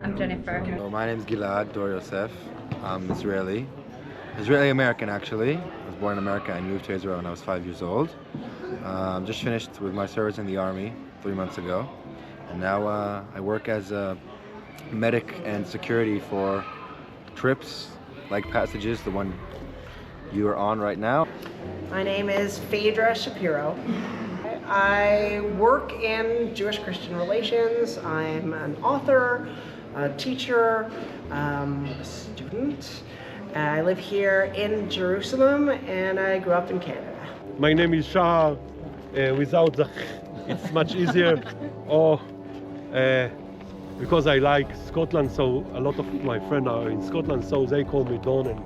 I'm Jennifer. So my name is Gilad Dor Yosef. I'm Israeli-American actually. I was born in America and moved to Israel when I was 5 years old. Just finished with my service in the army 3 months ago. And now I work as a medic and security for trips like Passages, the one you are on right now. My name is Phaedra Shapiro. I work in Jewish-Christian relations. I'm an author, a teacher, a student. I live here in Jerusalem and I grew up in Canada. My name is Shahar, without the it's much easier. Because I like Scotland, so a lot of my friends are in Scotland, so they call me Don. And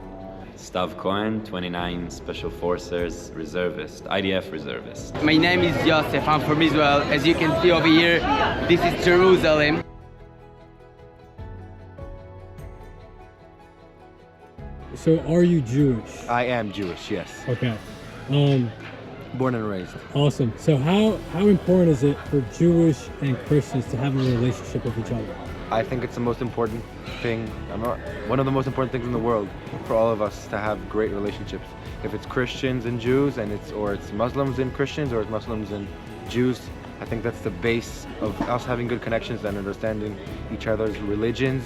Stav Cohen, 29 Special Forces reservist, IDF reservist. My name is Yosef, I'm from Israel. As you can see over here, this is Jerusalem. So are you Jewish? I am Jewish, yes. Okay. Born and raised. Awesome. So how important is it for Jewish and Christians to have a relationship with each other? I think it's the most important thing, one of the most important things in the world for all of us to have great relationships. If it's Christians and Jews, or it's Muslims and Christians, or it's Muslims and Jews, I think that's the base of us having good connections and understanding each other's religions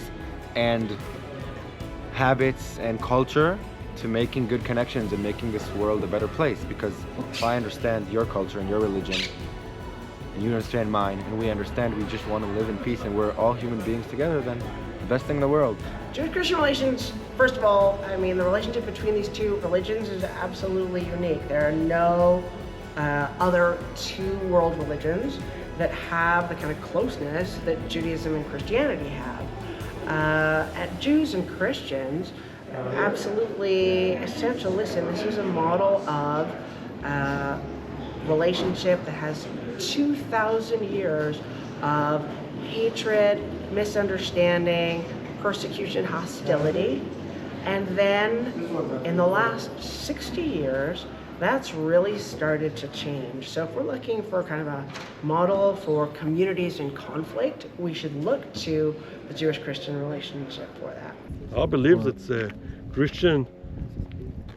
and habits and culture, to making good connections and making this world a better place. Because if I understand your culture and your religion, and you understand mine, and we understand we just want to live in peace and we're all human beings together, then the best thing in the world. Jewish-Christian relations, first of all, I mean, the relationship between these two religions is absolutely unique. There are no other two world religions that have the kind of closeness that Judaism and Christianity have. At Jews and Christians, absolutely essential. Listen, this is a model of relationship that has 2,000 years of hatred, misunderstanding, persecution, hostility. And then in the last 60 years, that's really started to change. So if we're looking for kind of a model for communities in conflict, we should look to the Jewish-Christian relationship for that. I believe that Christian,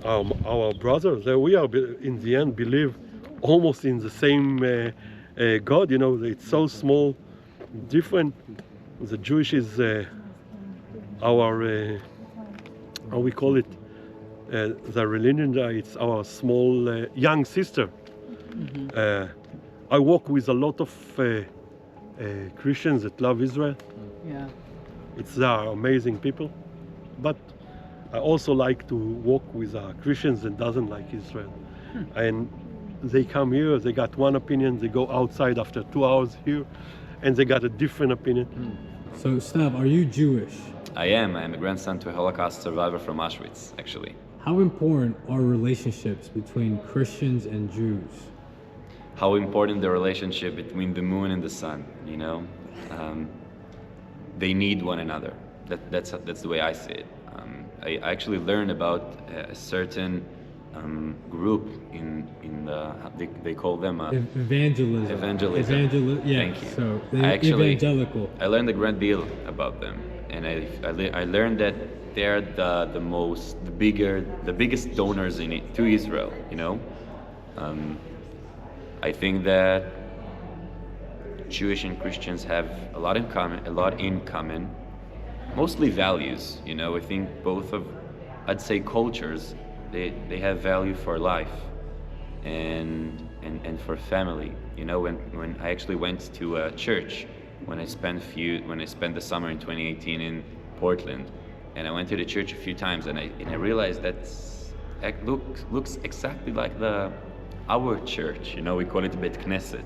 our brothers, we are in the end believe almost in the same God. You know, it's so small, different. The Jewish is our, how we call it, the religion. It's our small young sister. Mm-hmm. I work with a lot of Christians that love Israel. Yeah. They are amazing people, but I also like to work with Christians that doesn't like Israel. And they come here, they got one opinion, they go outside after 2 hours here, and they got a different opinion. So Stav, are you Jewish? I am a grandson to a Holocaust survivor from Auschwitz, actually. How important are relationships between Christians and Jews? How important the relationship between the moon and the sun, you know? They need one another. That's the way I see it. I actually learned about a certain group in they call them evangelism. Yeah. Thank you. So evangelical. I learned a great deal about them, and I learned that they're the biggest donors to Israel. You know, I think that Jewish and Christians have a lot in common. Mostly values, you know. I think both of, I'd say, cultures, they have value for life and for family. You know, when I actually went to a church when I spent the summer in 2018 in Portland, and I went to the church a few times, and I realized that it looks exactly like our church. You know, we call it Bet Knesset.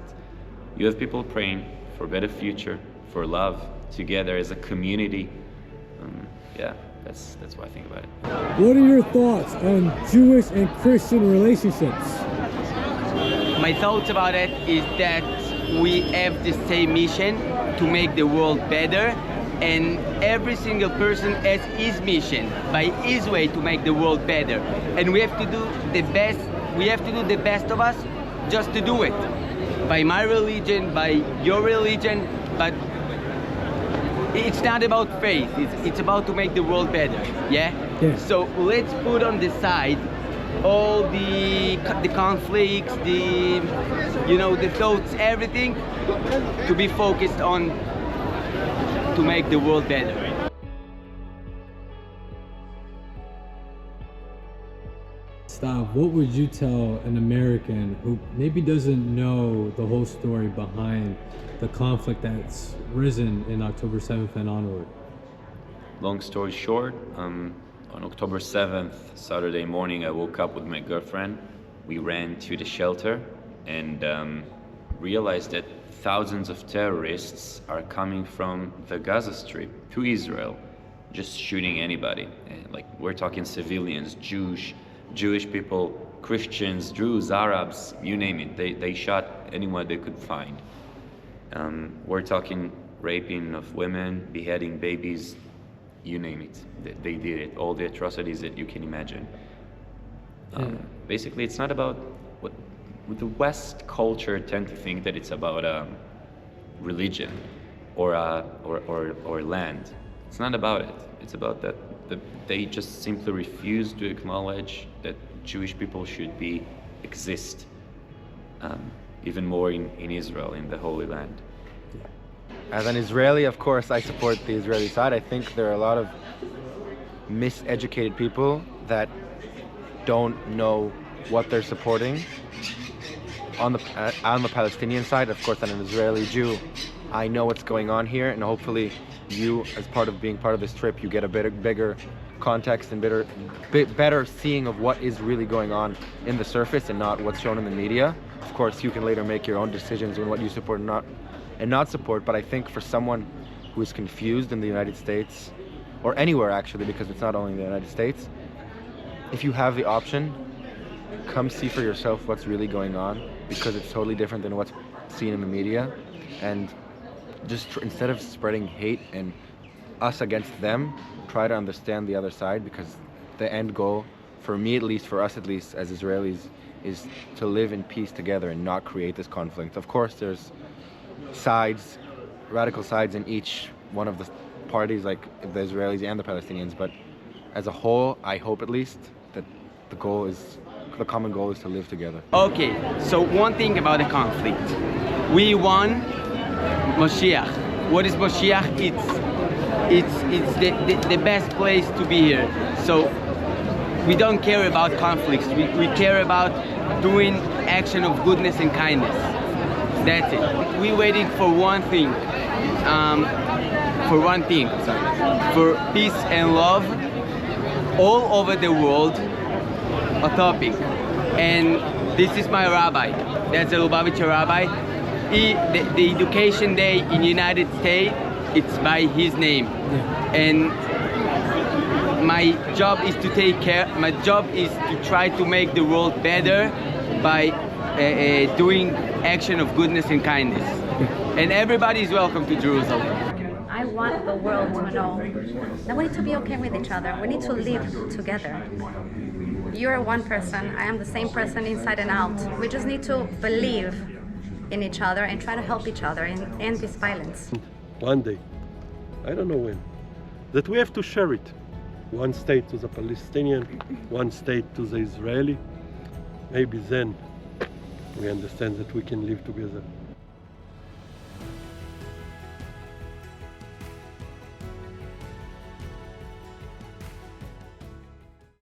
You have people praying for a better future, for love, together as a community. Yeah, that's what I think about it. What are your thoughts on Jewish and Christian relationships? My thoughts about it is that we have the same mission to make the world better, and every single person has his mission by his way to make the world better. And we have to do the best. We have to do the best of us just to do it. By my religion, by your religion, but it's not about faith. It's about to make the world better. Yeah. Yeah. So let's put on the side all the conflicts, the thoughts, everything, to be focused on to make the world better. Stav, what would you tell an American who maybe doesn't know the whole story behind the conflict that's risen in October 7th and onward? Long story short, on October 7th, Saturday morning, I woke up with my girlfriend. We ran to the shelter and realized that thousands of terrorists are coming from the Gaza Strip to Israel, just shooting anybody. And, like, we're talking civilians, Jewish people, Christians, Druze, Arabs, you name it. They shot anyone they could find. We're talking raping of women, beheading babies, you name it. They did it, all the atrocities that you can imagine. Basically, it's not about what the West culture tend to think that it's about religion or land. It's not about it. It's about that they just simply refuse to acknowledge that Jewish people should exist even more in Israel, in the Holy Land. As an Israeli, of course, I support the Israeli side. I think there are a lot of miseducated people that don't know what they're supporting. On the Palestinian side, of course, as an Israeli Jew, I know what's going on here, and hopefully you, as part of being part of this trip, you get a bigger context and better seeing of what is really going on in the surface and not what's shown in the media. Of course, you can later make your own decisions on what you support and not support, but I think for someone who is confused in the United States, or anywhere actually, because it's not only in the United States, if you have the option, come see for yourself what's really going on, because it's totally different than what's seen in the media. And just instead of spreading hate and us against them, try to understand the other side, because the end goal, for me at least, for us at least, as Israelis, is to live in peace together and not create this conflict. Of course, there's sides, radical sides in each one of the parties, like the Israelis and the Palestinians, but as a whole, I hope at least that the common goal is to live together. Okay, so one thing about the conflict. We won Moshiach. What is Moshiach? It's the best place to be here. So we don't care about conflicts. We care about doing action of goodness and kindness. That's it. We're waiting for one thing. For peace and love all over the world, a topic. And this is my rabbi. That's a Lubavitcher rabbi. The Education Day in the United States, it's by his name. And my job is to take care, my job is to try to make the world better by doing action of goodness and kindness. And everybody is welcome to Jerusalem. I want the world to know that we need to be okay with each other. We need to live together. You're one person, I am the same person inside and out. We just need to believe in each other and try to help each other and end this violence. One day, I don't know when, that we have to share it. One state to the Palestinian, one state to the Israeli. Maybe then we understand that we can live together.